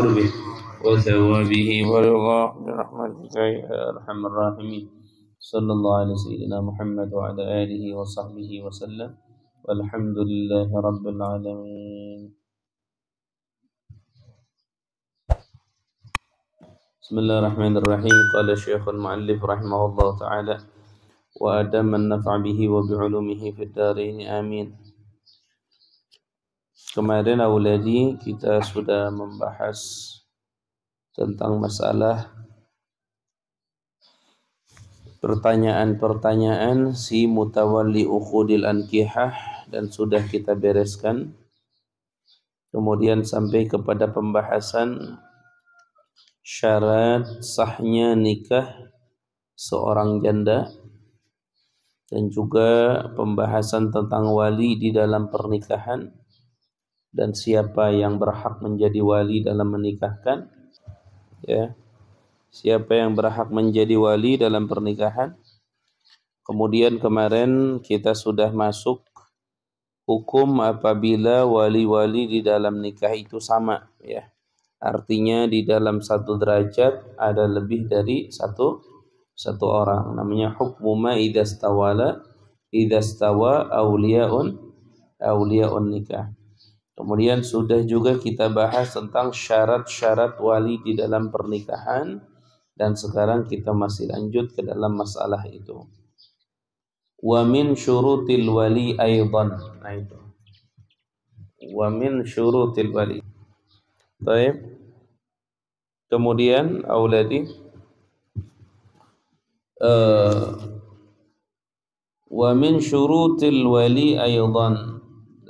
قربه وثوابه ورضاه برحمتك يا أرحم الراحمين. صلى الله على سيدنا محمد وعلى آله وصحبه وسلم والحمد لله رب العالمين. بسم الله الرحمن الرحيم. قال الشيخ المؤلف رحمه الله تعالى وأدام النفع به وبعلومه في الدارين آمين. Kemarin awaladi kita sudah membahas tentang masalah pertanyaan-pertanyaan si mutawalli ukhudil ankihah dan sudah kita bereskan. Kemudian sampai kepada pembahasan syarat sahnya nikah seorang janda dan juga pembahasan tentang wali di dalam pernikahan dan siapa yang berhak menjadi wali dalam menikahkan, ya, siapa yang berhak menjadi wali dalam pernikahan. Kemudian kemarin kita sudah masuk hukum apabila wali-wali di dalam nikah itu sama, ya, artinya di dalam satu derajat ada lebih dari satu orang, namanya hukmu ma idza stawa awliyaun nikah. Kemudian sudah juga kita bahas tentang syarat-syarat wali di dalam pernikahan dan sekarang kita masih lanjut ke dalam masalah itu. Wa min syurutil wali aidan. Nah itu. Wa min syurutil wali. Baik. Kemudian auladi wa min syurutil wali aidan.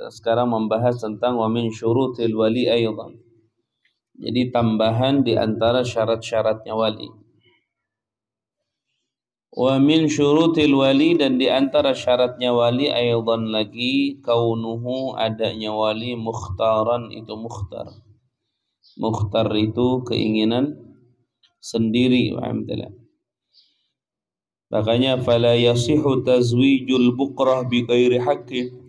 Sekarang membahas tentang wa min syurutil wali aidan. Jadi tambahan di antara syarat-syaratnya wali. Wa min syurutil wali, dan di antara syaratnya wali aidan lagi kaunuhu, adanya wali mukhtaran, itu mukhtar. Mukhtar itu keinginan sendiri. Alhamdulillah. Makanya fala yasihu tazwijul buqrah bi ghairi haqqin.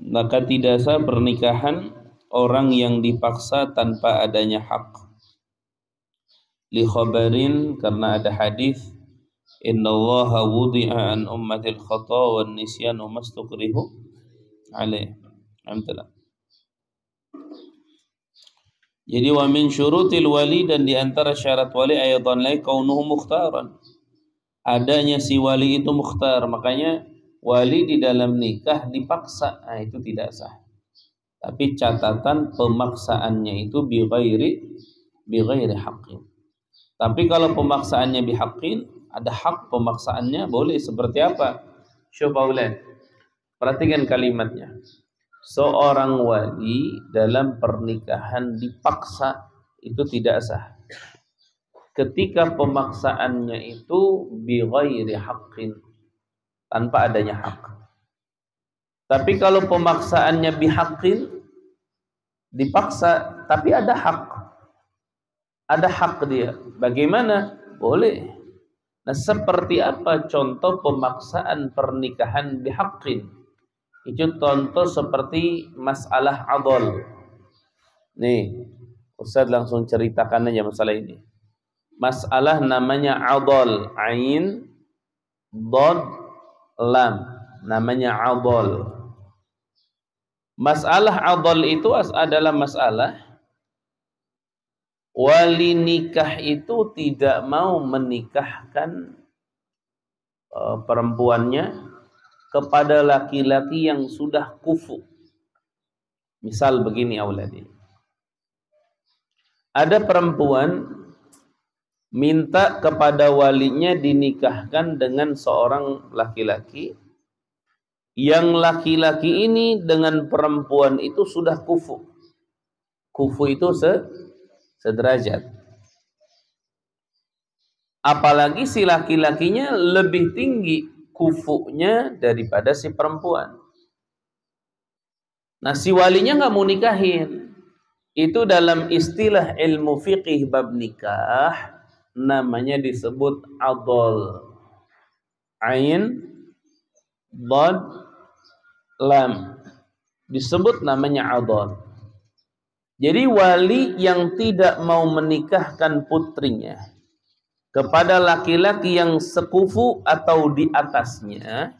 Maka tidak sah pernikahan orang yang dipaksa tanpa adanya hak. Li khabarin, karena ada hadis, innallaha wudi'a an ummatil khata wan nisyan wa mastukrihu alaih. Alhamdulillah. Jadi wa min syurutil wali, dan di antara syarat wali ayatan lai kaunuhu mukhtaran, adanya si wali itu mukhtar. Makanya wali di dalam nikah dipaksa, nah itu tidak sah. Tapi catatan pemaksaannya itu bi ghairi haqqin. Tapi kalau pemaksaannya bi haqqin, ada hak pemaksaannya, boleh. Seperti apa? Syufaulad. Perhatikan kalimatnya. Seorang wali dalam pernikahan dipaksa, itu tidak sah. Ketika pemaksaannya itu bi ghairi haqqin, tanpa adanya hak. Tapi kalau pemaksaannya bihaqqin, dipaksa tapi ada hak. Ada hak dia. Bagaimana? Boleh. Nah, seperti apa contoh pemaksaan pernikahan bihaqqin? Itu contoh seperti masalah adol. Nih, Ustaz langsung ceritakan aja masalah ini. Masalah namanya adol, ain, dod, lam, namanya adol. Masalah adol itu adalah masalah wali nikah itu tidak mau menikahkan perempuannya kepada laki-laki yang sudah kufu. Misal begini auladi. Ada perempuan minta kepada walinya dinikahkan dengan seorang laki-laki yang laki-laki ini dengan perempuan itu sudah kufu. Kufu itu sederajat. Apalagi si laki-lakinya lebih tinggi kufunya daripada si perempuan. Nah, si walinya nggak mau nikahin. Itu dalam istilah ilmu fiqih bab nikah namanya disebut adol. Ain, dad, lam. Disebut namanya adol. Jadi wali yang tidak mau menikahkan putrinya kepada laki-laki yang sekufu atau di atasnya,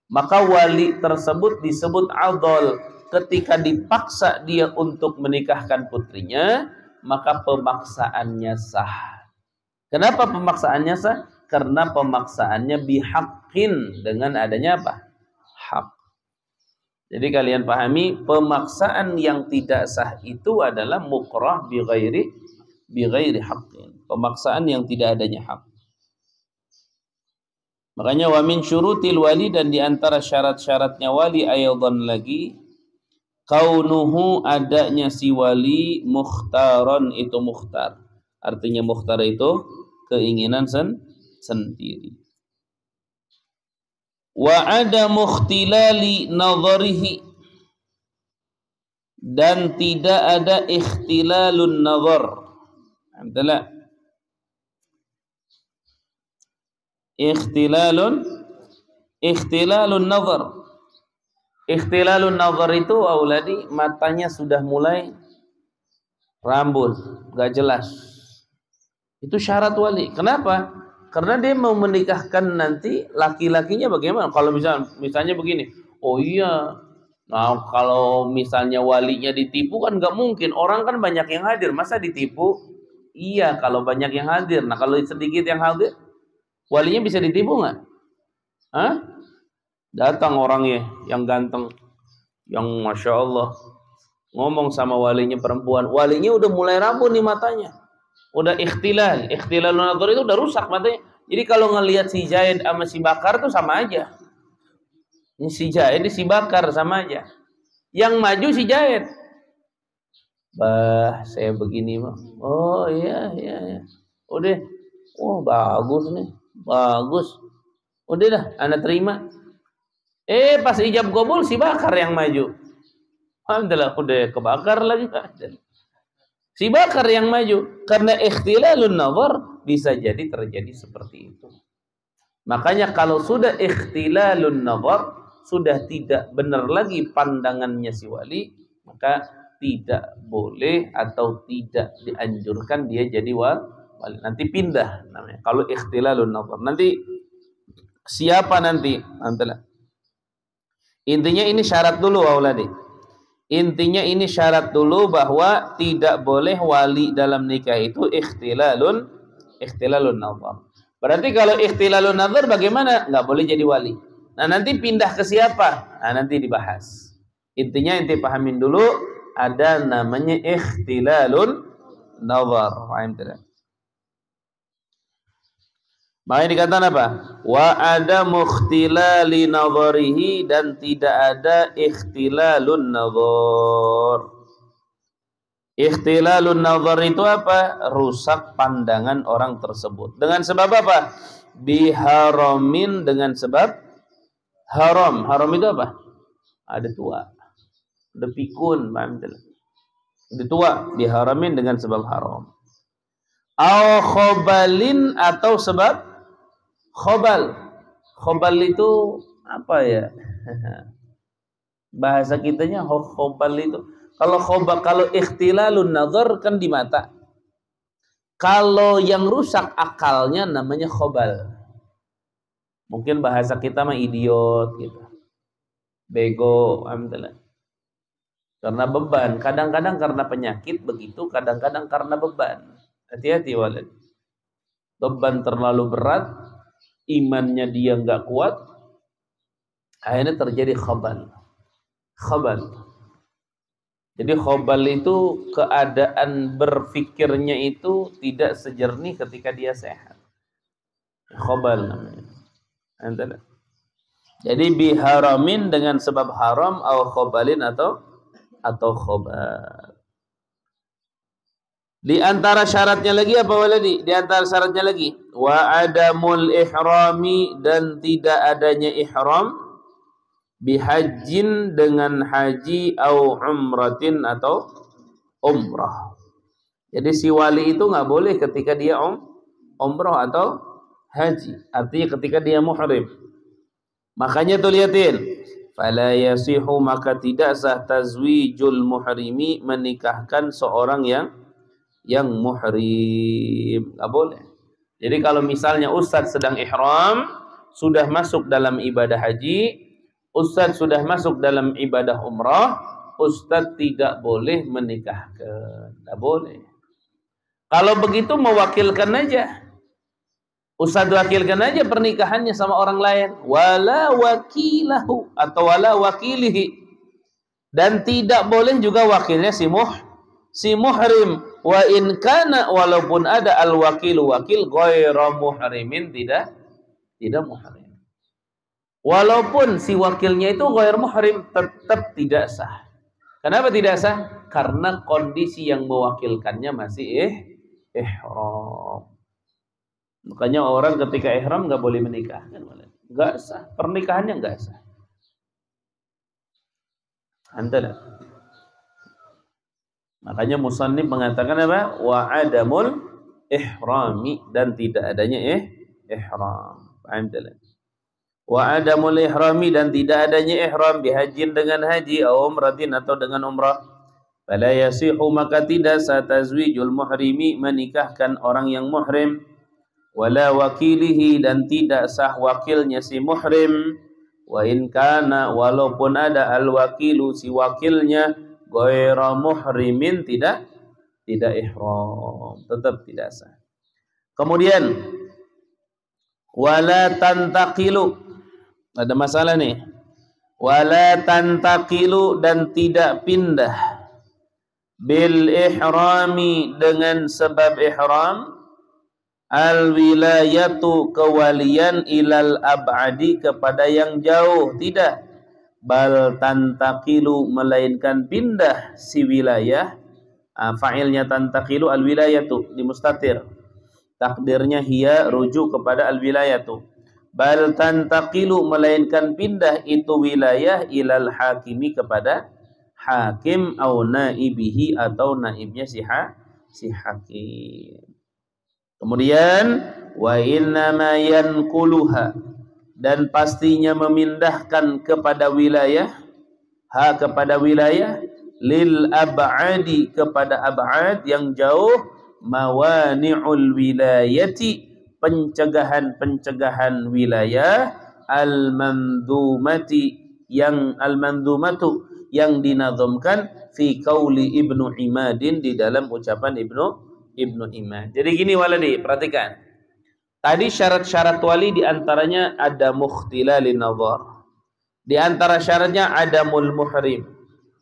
maka wali tersebut disebut adol. Ketika dipaksa dia untuk menikahkan putrinya, maka pemaksaannya sah. Kenapa pemaksaannya sah? Karena pemaksaannya bihaqqin, dengan adanya apa? Hak. Jadi kalian pahami, pemaksaan yang tidak sah itu adalah mukrah bi ghairi haqqin. Pemaksaan yang tidak adanya hak. Makanya wa min syurutil wali, dan di antara syarat-syaratnya wali aydan lagi, kaunuhu, adanya si wali, mukhtaron, itu mukhtar. Artinya mukhtar itu keinginan sendiri. Wa ada mukhtilali nazarihi, dan tidak ada ikhtilalun nazar. Adalah ikhtilalun nazar. Ikhtilalun nazar itu auladi, matanya sudah mulai rambut, gak jelas. Itu syarat wali. Kenapa? Karena dia mau menikahkan nanti laki-lakinya bagaimana? Kalau misalnya begini, oh iya, nah kalau misalnya walinya ditipu kan nggak mungkin. Orang kan banyak yang hadir, masa ditipu? Iya, kalau banyak yang hadir. Nah kalau sedikit yang hadir, walinya bisa ditipu nggak? Hah? Datang orangnya yang ganteng, yang masya Allah, ngomong sama walinya perempuan, walinya udah mulai rapuh nih matanya. Udah ikhtilal nazar itu udah rusak matanya. Jadi kalau ngelihat si Zaid sama si Bakar tuh sama aja. Ini si Zaid, ini si Bakar sama aja. Yang maju si Zaid. Bah, saya begini mah. Oh iya. Udah. Oh bagus nih. Bagus. Udah dah, anda terima. Pas ijab qabul si Bakar yang maju. Alhamdulillah udah kebakar lagi. Si Bakar yang maju. Karena ikhtilalun nazar bisa jadi terjadi seperti itu. Makanya kalau sudah ikhtilalun nazar, sudah tidak benar lagi pandangannya si wali, maka tidak boleh atau tidak dianjurkan dia jadi wali. Nanti pindah namanya. Kalau ikhtilalun nazar. Nanti siapa nanti? Intinya ini syarat dulu auladi. Intinya ini syarat dulu bahwa tidak boleh wali dalam nikah itu ikhtilalun nazar. Berarti kalau ikhtilalun nazar bagaimana? Nggak boleh jadi wali. Nah nanti pindah ke siapa? Nah nanti dibahas. Intinya inti pahamin dulu, ada namanya ikhtilalun nazar. Paham tidak? Makanya dikatakan apa? Wa ada mukhtilali nazarihi, dan tidak ada ikhtilalun nazar. Ikhtilalun nazar itu apa? Rusak pandangan orang tersebut. Dengan sebab apa? Biharamin, dengan sebab haram. Haram itu apa? Ada tua. Ada pikun. Ada tua. Biharamin dengan sebab haram. Au khobalin, atau sebab khobal. Khobal itu apa ya? Bahasa kitanya khobal itu. Kalau ikhtilalun nazar kan di mata. Kalau yang rusak akalnya namanya khobal. Mungkin bahasa kita mah idiot gitu. Bego, alhamdulillah. Karena beban. Kadang-kadang karena penyakit begitu, kadang-kadang karena beban. Hati-hati walid. Beban terlalu berat, imannya dia nggak kuat, akhirnya terjadi khobal. Jadi khobal itu keadaan berfikirnya itu tidak sejernih ketika dia sehat. Khobal namanya. Jadi biharamin dengan sebab haram, atau khobalin atau khobal. Di antara syaratnya lagi apa waladi? Di antara syaratnya lagi wa adamul ihrami, dan tidak adanya ihram, bihajjin, dengan haji, au umratin, atau umrah. Jadi si wali itu nggak boleh ketika dia umrah atau haji. Artinya ketika dia muhrim. Makanya tuh lihatin, fala yasihu, maka tidak sah tazwijul muhrimi, menikahkan seorang yang muhrim. Enggak boleh. Jadi kalau misalnya ustadz sedang ihram, sudah masuk dalam ibadah haji, ustadz sudah masuk dalam ibadah umrah, ustadz tidak boleh menikahkan. Tidak boleh. Kalau begitu mewakilkan aja. Ustadz wakilkan aja pernikahannya sama orang lain. Wala wakilahu atau wala wakilihi. Dan tidak boleh juga wakilnya si muhrim. Wa in kana, walaupun ada al-wakilu wakil ghairu muhrimin, tidak muhrim. Walaupun si wakilnya itu ghairu muhrim, tetap tidak sah. Kenapa tidak sah? Karena kondisi yang mewakilkannya masih ihram. Makanya orang ketika ihram nggak boleh menikah, nggak sah, pernikahannya nggak sah. Antalah. Makanya musannif mengatakan apa? Wa adamul ihrami, dan tidak adanya ihram. Paham tak? Wa adamul ihrami, dan tidak adanya ihram bihajin dengan haji, atau umratin atau dengan umrah. Fala yasihu, maka tidak sah tazwijul muhrimi, menikahkan orang yang muhrim. Wala wakilihi, dan tidak sah wakilnya si muhrim. Wa in kana, walaupun ada al wakilu si wakilnya ghairu muhrimin, tidak ihram, tetap tidak sah. Kemudian wala tantaqilu, ada masalah nih. Wala tantaqilu, dan tidak pindah bil ihrami, dengan sebab ihram, al wilayatu, kewalian, ilal ab'adi, kepada yang jauh, tidak. Bal tantaqilu, melainkan pindah si wilayah. Fa'ilnya tantaqilu al wilayatu di mustatir, takdirnya hiya, rujuk kepada al wilayatu. Bal tantaqilu, melainkan pindah itu wilayah, ilal hakimi, kepada hakim, au naibihi, atau naibnya si hakim. Kemudian wa innama yanquluha, dan pastinya memindahkan kepada wilayah, kepada wilayah, lil ab'adi, kepada ab'ad yang jauh, mawani'ul wilayati, pencegahan wilayah, al-mandhumati, yang al-mandhumatu, yang dinazamkan, fi qauli Ibnu Imadin, di dalam ucapan Ibnu Imad. Jadi gini waladi, perhatikan. Tadi syarat-syarat wali diantaranya ada mukhtilalin nazar. Di antara syaratnya ada muhrim.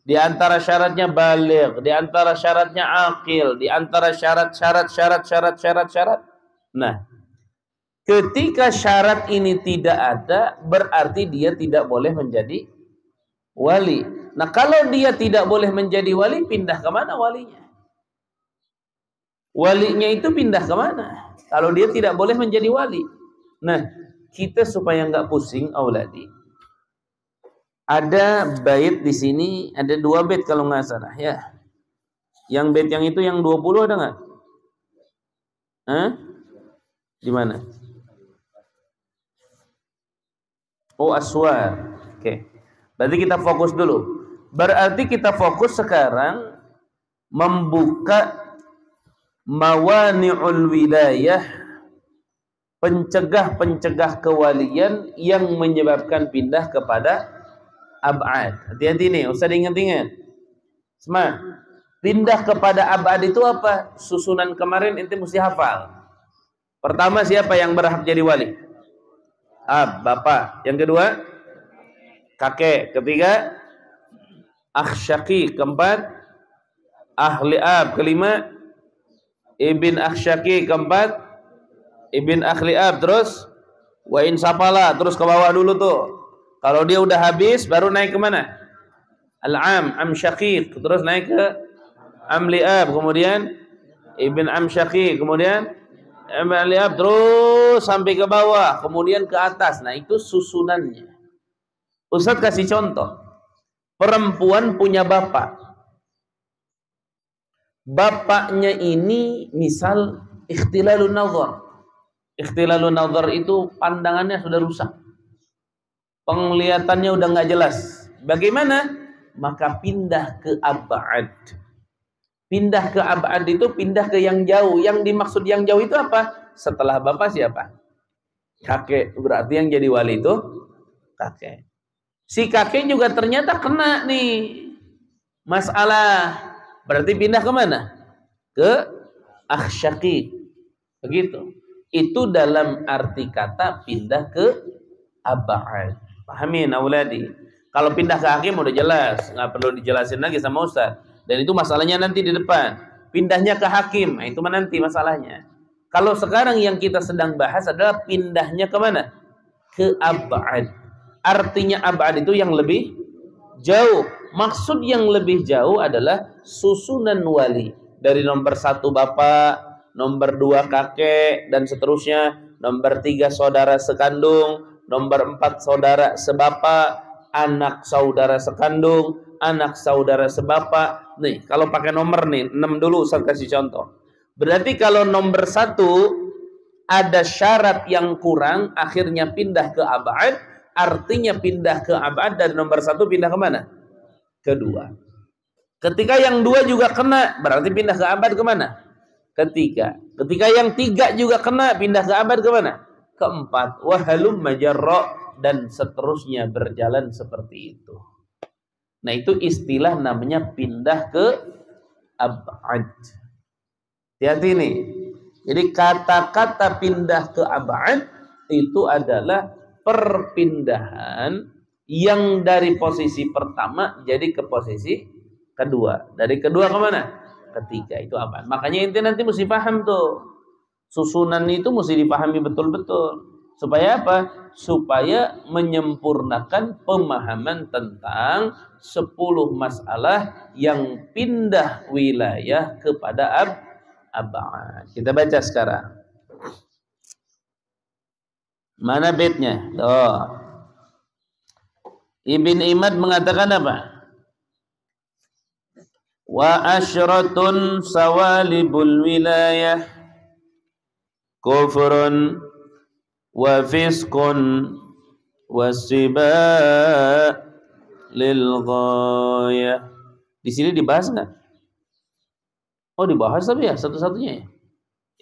Di antara syaratnya baligh. Di antara syaratnya aqil. Di antara syarat. Nah, ketika syarat ini tidak ada, berarti dia tidak boleh menjadi wali. Nah, kalau dia tidak boleh menjadi wali, pindah kemana walinya? Walinya itu pindah kemana? Kalau dia tidak boleh menjadi wali. Nah, kita supaya nggak pusing, auladi. Ada bait di sini, ada 2 bait kalau nggak salah ya. Yang bait yang itu yang 20 ada nggak? Di mana? Oh, aswar. Oke. Berarti kita fokus dulu. Berarti kita fokus sekarang membuka mawani'ul wilayah, pencegah kewalian yang menyebabkan pindah kepada ab'ad. Hati-hati nih, usah diingat-ingat. Smart. Pindah kepada ab'ad itu apa? Susunan kemarin ente mesti hafal. Pertama, siapa yang berhak jadi wali? Bapak. Yang kedua, kakek. Ketiga, akh syaqi. Keempat, ahli ab. Kelima, ibn akh syaqi. Keempat, ibn akhli ab. Terus wa in sapala, terus ke bawah dulu tuh. Kalau dia udah habis baru naik ke mana? Al-am, am syaqiq. Terus naik ke am liab, kemudian ibn am syaqiq, kemudian am liab, terus sampai ke bawah, kemudian ke atas. Nah, itu susunannya. Ustaz kasih contoh. Perempuan punya bapak. Bapaknya ini misal ikhtilalun nazar. Ikhtilalun nazar itu pandangannya sudah rusak. penglihatannya udah nggak jelas. Bagaimana? Maka pindah ke ab'ad. Pindah ke ab'ad itu pindah ke yang jauh. Yang dimaksud yang jauh itu apa? Setelah bapak siapa? Kakek. Berarti yang jadi wali itu kakek. Si kakek juga ternyata kena nih masalah. Berarti pindah ke mana? Ke akhsyaki. Begitu. Itu dalam arti kata pindah ke ab'ad. Pahamin auladi. Kalau pindah ke hakim udah jelas, nggak perlu dijelasin lagi sama ustaz. Dan itu masalahnya nanti di depan. Pindahnya ke hakim, nah itu nanti masalahnya. Kalau sekarang yang kita sedang bahas adalah pindahnya ke mana? Ke ab'ad. Artinya ab'ad itu yang lebih jauh. Maksud yang lebih jauh adalah susunan wali. Dari nomor 1 bapak, nomor 2 kakek, dan seterusnya. Nomor 3 saudara sekandung, nomor 4 saudara sebapak, anak saudara sekandung, anak saudara sebapak. Nih, kalau pakai nomor nih, 6 dulu saya kasih contoh. Berarti kalau nomor 1 ada syarat yang kurang, akhirnya pindah ke ab'ad, artinya pindah ke ab'ad dari nomor 1 pindah ke mana? Kedua. Ketika yang 2 juga kena, berarti pindah ke ab'ad ke mana? Ketiga. Ketika yang 3 juga kena, pindah ke ab'ad ke mana? Keempat. Wahalum majarra, dan seterusnya berjalan seperti itu. Nah, itu istilah namanya pindah ke ab'ad. Hati-hati nih. Jadi kata-kata pindah ke ab'ad itu adalah perpindahan yang dari posisi pertama jadi ke posisi kedua. Dari kedua ke mana? Ketiga. Itu apa? Makanya inti nanti mesti paham tuh. Susunan itu mesti dipahami betul-betul. Supaya apa? Supaya menyempurnakan pemahaman tentang 10 masalah yang pindah wilayah kepada ab'ad. Kita baca sekarang. Mana baitnya? Tuh. Ibn Imad mengatakan apa? Wa asyratun sawalibul wilayah kufrun wa fiskun wasiba lil ghayah. Di sini dibahas nggak? Oh, dibahas tapi ya satu-satunya ya.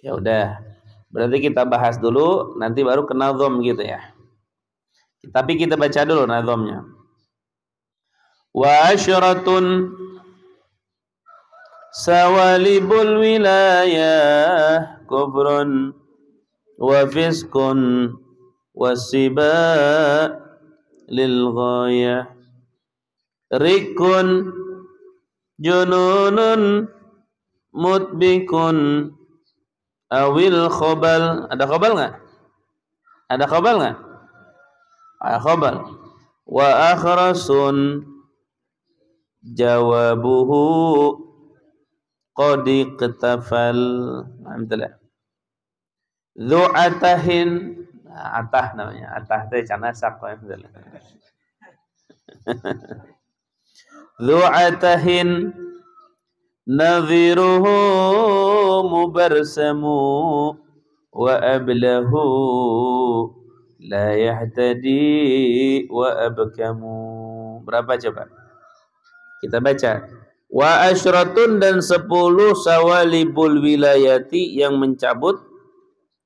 Ya udah. Berarti kita bahas dulu, nanti baru ke nazom gitu ya. Tapi kita baca dulu nazomnya. Wa asyratun sawalibul wilayah kufrun wa fiskun wasiba lil ghayah rikun jununun mutbikun awil khobal. Ada khobal nggak? Ada khobal nggak? Ada khobal. Wa akhrasun jawabuhu qad iqtafal. Alhamdulillah. Zu'atahin, atah namanya. Atah itu canasak. Alhamdulillah. Zu'atahin nadhiruhu mubarsamu wa ablahu la yahtadi wa abkamu. Berapa coba? Kita baca. Wa asyratun, dan 10 sawalibul wilayati yang mencabut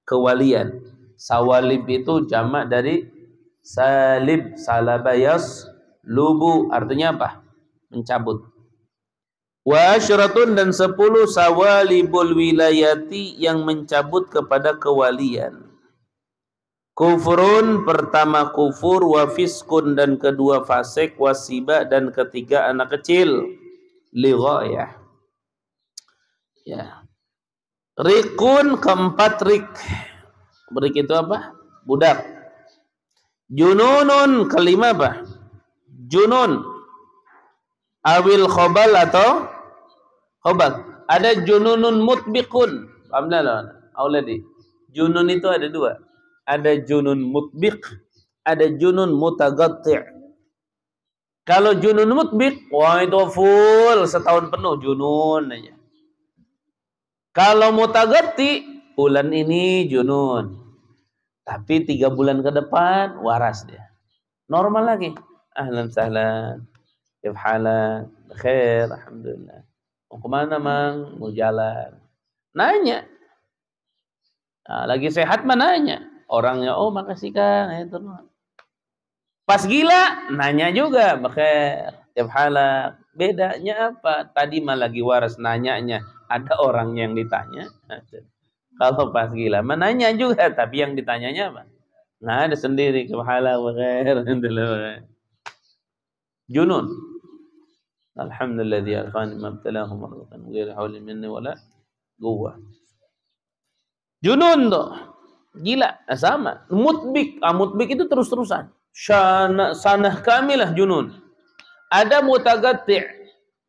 kewalian. Sawalib itu jamak dari salib, salabayas lubu, artinya apa? Mencabut. Wa asyratun, dan 10 sawalibul wilayati yang mencabut kepada kewalian. Kufrun, pertama kufur, wa fiskun, dan kedua fasik, wasiba, dan ketiga anak kecil. Lighayah. Ya. Rikun, keempat rik. Rik itu apa? Budak. Jununun, kelima apa? Junun. Awil khobal atau khobal. Ada jununun mutbikun. Alhamdulillah. Auladi. Junun itu ada 2. Ada junun mutbik, ada junun mutagatti'. Kalau junun mutbik, wah itu full setahun penuh junun aja. Kalau mutagatti, bulan ini junun, tapi 3 bulan ke depan waras dia. Normal lagi. Ahlan sahlan. Kif halak? Khair, alhamdulillah. Mau kemana, Mang? Mau jalan. Nanya. Nah, lagi sehat mah nanya. Orangnya, oh makasih Kang. Itu. Pas gila, nanya juga. Khair, kif halak? Bedanya apa? Tadi mah lagi waras nanyanya. Ada orang yang ditanya. Kalau pas gila, menanya juga, tapi yang ditanyanya apa? Nggak ada sendiri. Kif halak? Khair, alhamdulillah. Junun. Alhamdulillah afani mabtalahum marratan ghairi haulin minni wala quwwah. Junun tuh. Gila, sama. Mutbik, mutbik itu terus-terusan. Sanah kamilah junun. Ada mutagati.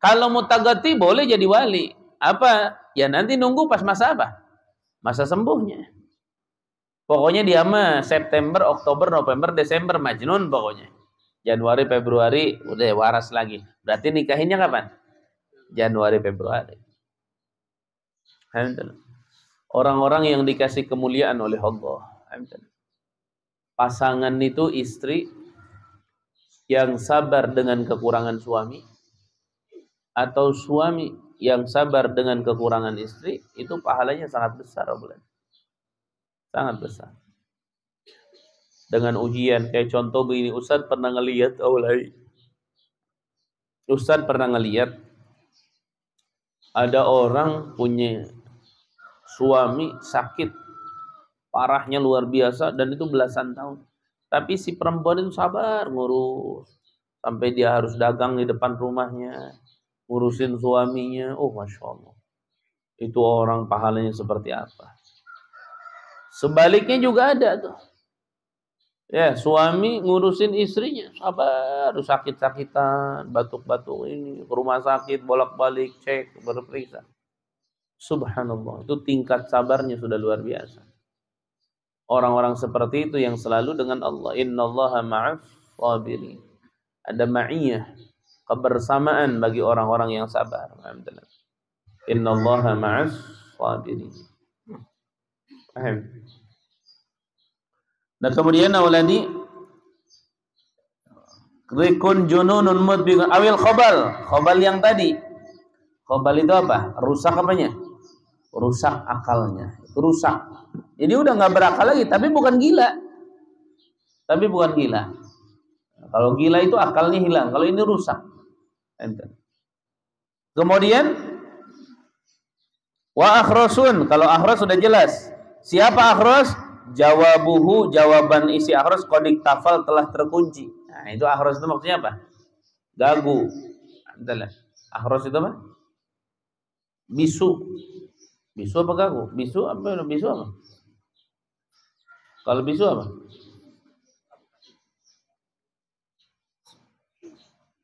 Kalau mutagati boleh jadi wali. Apa? Ya nanti nunggu pas masa apa? Masa sembuhnya. Pokoknya dia mah September, Oktober, November, Desember majnun pokoknya. Januari, Februari udah waras lagi. Berarti nikahinnya kapan? Januari, Februari. Orang-orang yang dikasih kemuliaan oleh Allah. Pasangan itu istri yang sabar dengan kekurangan suami atau suami yang sabar dengan kekurangan istri, itu pahalanya sangat besar. Sangat besar. Dengan ujian kayak contoh begini, Ustaz pernah ngelihat Ustaz pernah ngelihat ada orang punya suami sakit parahnya luar biasa dan itu belasan tahun. Tapi si perempuan itu sabar ngurus sampai dia harus dagang di depan rumahnya, ngurusin suaminya. Oh, Masya Allah. Itu orang pahalanya seperti apa. Sebaliknya juga ada tuh. Ya, suami ngurusin istrinya, sabar, sakit-sakitan, batuk-batuk ini, ke rumah sakit, bolak-balik, cek, berperiksa. Subhanallah, itu tingkat sabarnya sudah luar biasa. Orang-orang seperti itu yang selalu dengan Allah. Innallaha ma'as sabirin. Ada ma'iyah, kebersamaan bagi orang-orang yang sabar. Alhamdulillah. Innallaha ma'as sabirin. Paham? Dan kemudian awalani rikun jununun mudbiqun awil khobal. Khobal yang tadi. Khobal itu apa? Rusak apanya? Rusak akalnya. Rusak. Jadi udah nggak berakal lagi, tapi bukan gila. Tapi bukan gila. Kalau gila itu akalnya hilang. Kalau ini rusak. Kemudian wa akhrasun. Kalau akhras sudah jelas. Siapa akhras? Jawabuhu, jawaban isi akhras kodik tafal telah terkunci. Nah, itu akhras itu maksudnya apa? Gagu. Akhras itu apa? Bisu. Bisu apa gagu? Bisu apa? Bisu apa? Kalau bisu apa?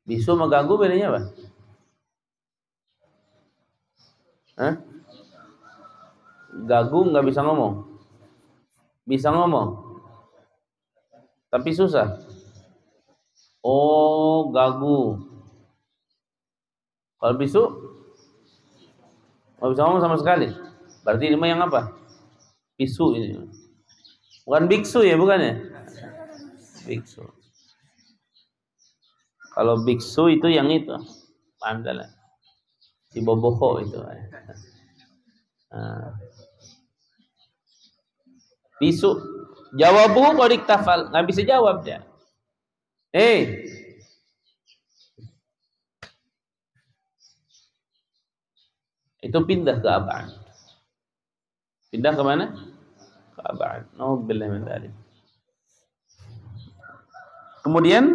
Bisu sama gagu bedanya apa? Hah? Gagu nggak bisa ngomong. Bisa ngomong, tapi susah. Oh, gagu. Kalau bisu, nggak bisa ngomong sama sekali. Berarti ini mah yang apa? Bisu ini. Bukan biksu ya, bukan ya? Biksu. Kalau biksu itu yang itu. Paham tak? Si boboho itu. Bisu. Jawabu qodik tafal. Nggak bisa jawab dia. Itu pindah ke abad. Pindah ke mana? Ke abad. Nauzubillah min dzalik. Kemudian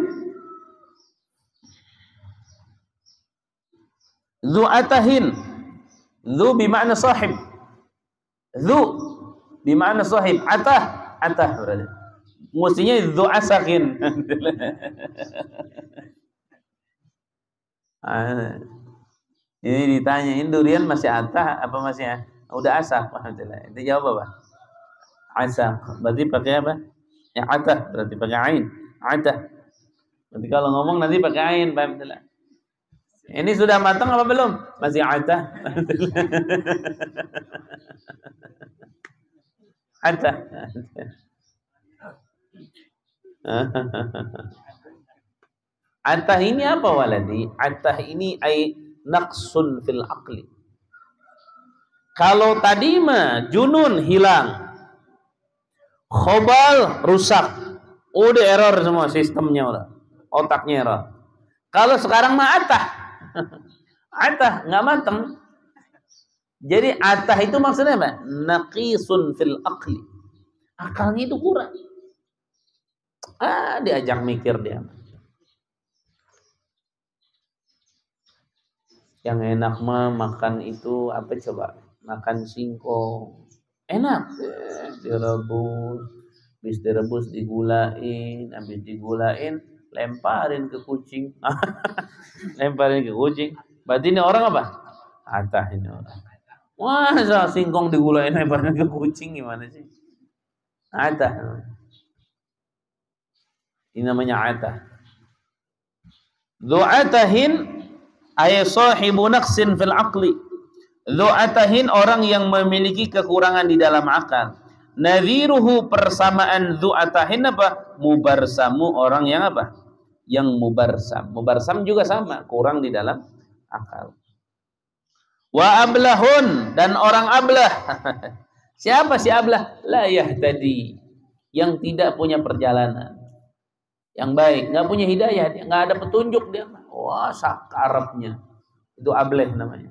zu'atahin. Zu bermakna sahib. Zu bermakna sahib. Atah berarti. Mestinya zu asakin. Ini ditanyain durian masih atah apa masih udah asak? Alhamdulillah. Itu jawab apa? Asak. Berarti pakai apa? Ya atah berarti pakai ain. Atah. Berarti kalau ngomong nanti pakai ain. Alhamdulillah. Ini sudah matang apa belum? Masih atah. Atah. Atah ini apa waladi? Atah ini ay naqsun fil aqli. Kalau tadi mah junun hilang, khobal rusak, udah error semua sistemnya, udah otaknya error. Kalau sekarang mah atah, atah nggak mateng. Jadi atah itu maksudnya apa? Naqisun fil aqli. Akalnya itu kurang. Diajak mikir dia. Yang enak mah makan itu apa coba? Makan singkong. Enak. Direbus, digulain, habis digulain, lemparin ke kucing. Lemparin ke kucing. Berarti ini orang apa? Atah ini orang. Wah, singkong digulain lemparin ke kucing gimana sih? Atah. Ini namanya atah. Du'atahin ay sahibu naqsin fil aqli. Du'atahin orang yang memiliki kekurangan di dalam akal. Nadhiruhu persamaan du'atahin apa? Mubarsamu orang yang apa? Yang mubarsam. Mubarsam juga sama, kurang di dalam akal. Wa ablahun dan orang ablah. Siapa si ablah? La yahtadi. Yang tidak punya perjalanan. Yang baik, nggak punya hidayah, dia nggak ada petunjuk dia. Wah, sakarapnya. Itu ableh namanya.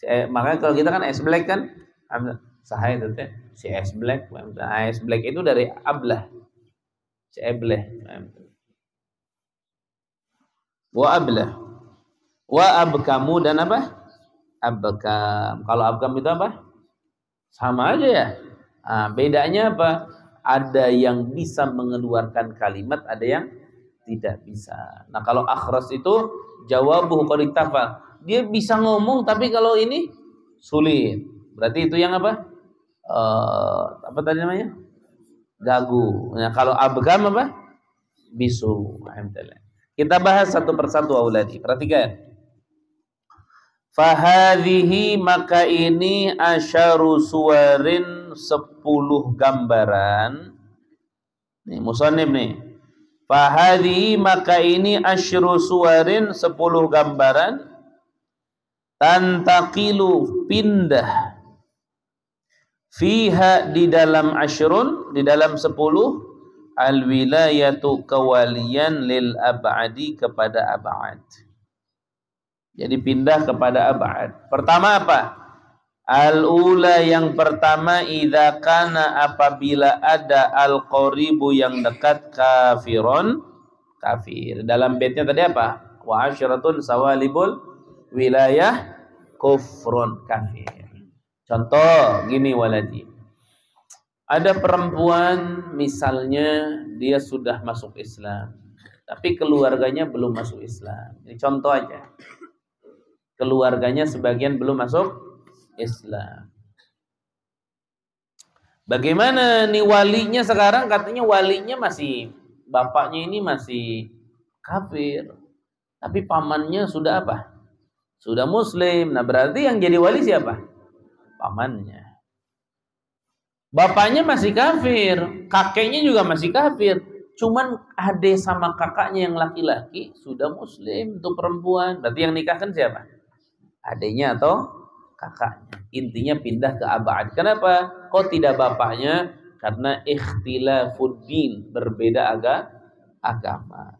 Makanya kalau kita kan es black kan, sahaya itu teh si es black. Es black itu dari ablah. Si ableh. Wa ablah. Wa abkamu dan apa? Abkam. Kalau abkam itu apa? Sama aja ya. Bedanya apa? Ada yang bisa mengeluarkan kalimat, ada yang tidak bisa. Nah, kalau akhras itu jawabuhu qad iktafal. Dia bisa ngomong tapi kalau ini sulit. Berarti itu yang apa? Apa tadi namanya? Gagu. Nah, kalau abgam apa? Bisu. Kita bahas satu persatu auladi. Perhatikan. Fahadhihi maka ini asyaru suwarin 10 gambaran. Nih musannif nih. Fahadhihi maka ini asyru suwarin 10 gambaran. Tantaqilu pindah. Fiha di dalam asyrun, di dalam 10 al-wilayatu kawaliyan lil ab'adi kepada ab'ad. Jadi pindah kepada ab'ad. Pertama apa? Al-ula yang pertama idza kana apabila ada al-qaribu yang dekat kafiron kafir. Dalam baitnya tadi apa? Wa asyaratun sawalibul wilayah kufrun kafir. Contoh gini waladi. Ada perempuan misalnya dia sudah masuk Islam, tapi keluarganya belum masuk Islam. Ini contoh aja. Keluarganya sebagian belum masuk Islam. Bagaimana nih walinya sekarang? Katanya walinya masih, bapaknya ini masih kafir, tapi pamannya sudah apa? Sudah muslim. Nah berarti yang jadi wali siapa? Pamannya. Bapaknya masih kafir, kakeknya juga masih kafir. Cuman ade sama kakaknya yang laki-laki sudah muslim, untuk perempuan. Berarti yang nikahkan siapa? Adenya atau kakaknya. Intinya pindah ke abad. Kenapa? Kok tidak bapaknya? Karena ikhtilafuddin, berbeda agama.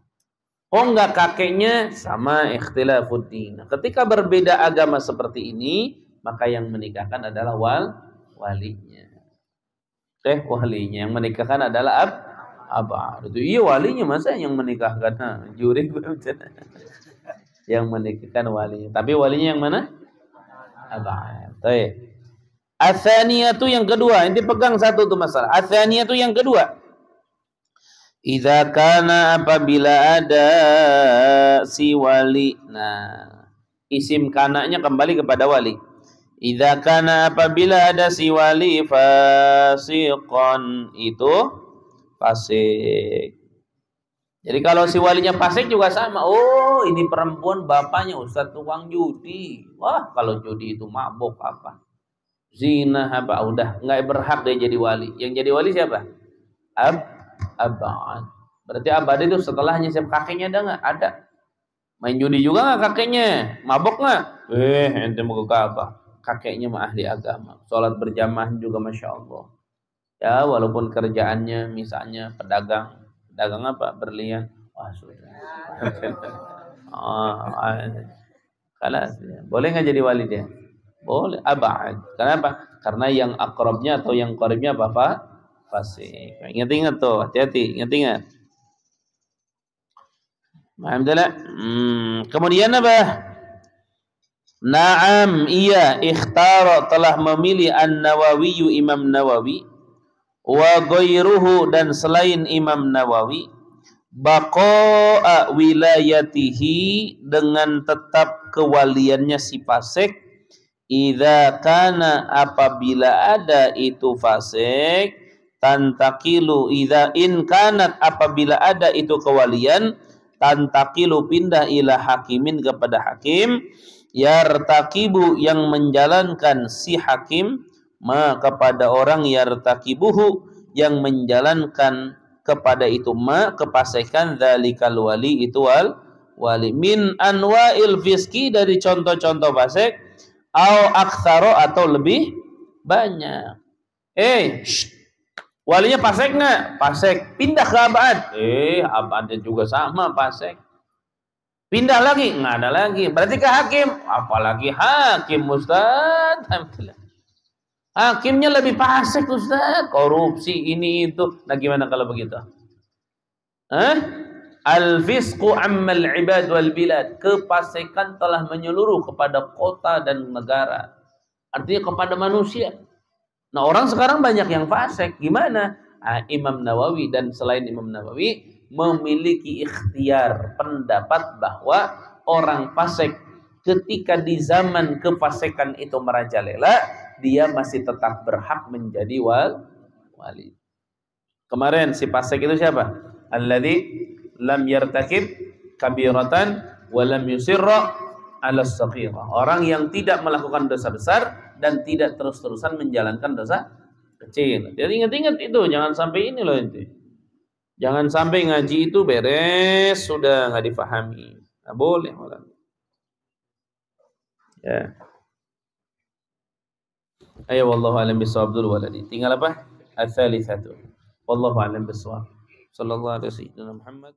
Oh enggak kakeknya? Sama ikhtilafuddin. Ketika berbeda agama seperti ini, maka yang menikahkan adalah walinya. Walinya yang menikahkan adalah abad. Itu iya walinya, masa yang menikahkan? Juri yang menikahkan walinya. Tapi walinya yang mana? Abad. Baik. Atsaniyatu yang kedua, ini pegang satu tuh masalah. Atsaniyatu yang kedua. Idza kana apabila ada si wali. Nah, isim kananya kembali kepada wali. Idza kana apabila ada si wali fasiqan, itu fasik. Jadi kalau si walinya fasik juga sama. Oh, ini perempuan bapaknya ustaz tukang judi. Wah, kalau judi itu mabuk apa? Zina apa? Udah nggak berhak dia jadi wali. Yang jadi wali siapa? Abad. Berarti abadi itu setelahnya siap kakeknya ada nggak? Ada. Main judi juga nggak kakeknya? Mabok nggak? Ente mau ke Ka'bah. Kakeknya mah ahli agama. Sholat berjamaah juga Masya Allah. Ya walaupun kerjaannya misalnya pedagang. Pedagang apa? Berlian. Wah sudah. Kalas. Boleh nggak jadi wali dia? Boleh. Abad. Kenapa? Karena yang akrabnya atau yang qaribnya apa? Fasik. Ingat-ingat tuh. Hati-hati. Ingat-ingat. Alhamdulillah. Kemudian apa? Naam, iya, ikhtara telah memilih An-Nawawi, Imam Nawawi, wa ghairuhu dan selain Imam Nawawi, baqa'a wilayatihi dengan tetap kewaliannya si fasik, idza kana apabila ada itu fasik, tantakilu idza in kanat apabila ada itu kewalian, tantakilu pindah ila hakimin kepada hakim, yartakibu yang menjalankan si hakim ma kepada orang yartakibuhu yang menjalankan kepada itu ma kepasikan dzalikal wali itu wali min anwa'il fiski dari contoh-contoh fasik au aktsaro atau lebih banyak. Walinya fasik nggak? Fasik. Pindah ke abad. Abadnya juga sama fasik. Pindah lagi, nggak ada lagi. Berarti ke hakim. Apalagi hakim, Ustaz. Hakimnya lebih fasik, Ustaz. Korupsi, ini, itu. Nah, gimana kalau begitu? Al-fisqu ammal ibad wal bilad. Kefasikan telah menyeluruh kepada kota dan negara. Artinya kepada manusia. Nah, orang sekarang banyak yang fasik. Gimana? Imam Nawawi dan selain Imam Nawawi memiliki ikhtiar pendapat bahwa orang fasik ketika di zaman kefasikan itu merajalela, dia masih tetap berhak menjadi wali. Kemarin si fasik itu siapa? Alladzi lam yartakib kabiratan wa lam yusirra 'ala as-saghirah. Orang yang tidak melakukan dosa besar dan tidak terus-terusan menjalankan dosa kecil. Jadi ingat-ingat itu, jangan sampai ini loh inti. Jangan sampai ngaji itu beres sudah nggak difahami. Nggak boleh malah. Ya. Ayo wallahu a'lam bishawab dulu waladi. Tinggal apa? Ats-tsalitsatu. Wallahu a'lam bishawab. Sallallahu alaihi wasallam Muhammad